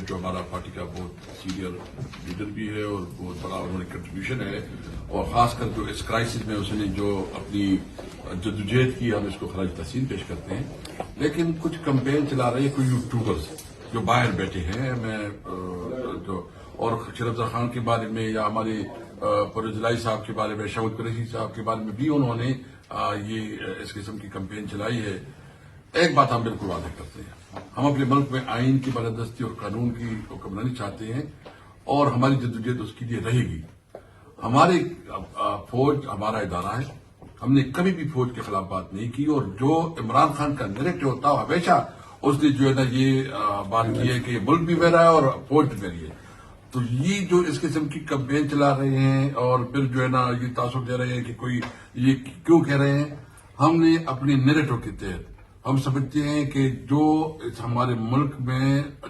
जो हमारा पार्टी का बहुत सीनियर लीडर भी है और बहुत बड़ा उन्होंने कंट्रीब्यूशन है, और खासकर जो इस क्राइसिस में उसने जो अपनी जद्दोजहद की, हम इसको खराज तहसीन पेश करते हैं। लेकिन कुछ कैंपेन चला रहे हैं कोई यूट्यूबर्स जो बाहर बैठे हैं, मैं जो और शरफजा खान के बारे में या हमारे परवेज़ साहब के बारे में, शहूद कुरैशी साहब के बारे में भी उन्होंने ये इस किस्म की कैंपेन चलाई है। एक बात हम बिल्कुल वादे करते हैं, हम अपने मुल्क में आइन की बालादस्ती और कानून की हुक्मरानी चाहते हैं और हमारी जद्दोजहद उसके लिए रहेगी। हमारे फौज हमारा इदारा है, हमने कभी भी फौज के खिलाफ बात नहीं की, और जो इमरान खान का नैरेटिव होता है हमेशा उसने जो है ना ये बात की है कि मुल्क भी मेरा है और फौज भी मेरी है। तो ये जो इस किस्म की कैंपेन चला रहे हैं और फिर जो है ना ये तासुर दे रहे हैं कि कोई ये क्यों कह रहे हैं, हमने अपने नैरेटिव के तहत हम समझते हैं कि जो हमारे मुल्क में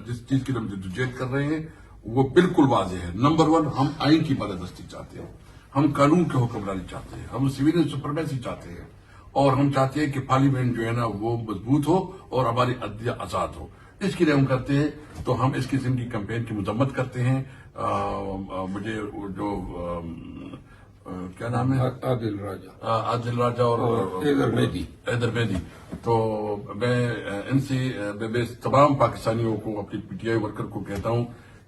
जिस चीज की हम जद्दोजहद कर रहे हैं वो बिल्कुल वाज़ेह है। नंबर 1, हम आइन की बालादस्ती चाहते हैं, हम कानून की हुक्मरानी चाहते हैं, हम सिविलियन सुपरमेसी चाहते हैं, और हम चाहते हैं कि पार्लियामेंट जो है ना वो मजबूत हो और हमारी अदलिया आजाद हो। इसके लिए हम करते हैं, तो हम इस किस्म की कैंपेन की मजम्मत करते हैं। मुझे जो क्या नाम है, आदिल राजा और हैदर मेहदी, तो मैं इनसे मैं तमाम पाकिस्तानियों को, अपनी पीटीआई वर्कर को कहता हूं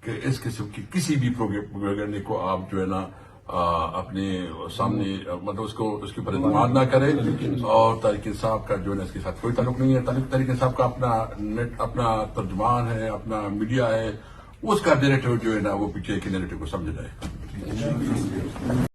कि इस किस्म की किसी भी प्रोपेगेंडे को आप जो है ना अपने सामने मतलब उसके ऊपर इस्तेमाल ना करें। और तहरीक इंसाफ का जो है इसके साथ कोई ताल्लुक नहीं है। तहरीक इंसाफ का अपना तर्जुमान है, अपना मीडिया है, उसका नैरेटिव जो है ना वो पीटीआई के नैरेटिव को समझ जाए।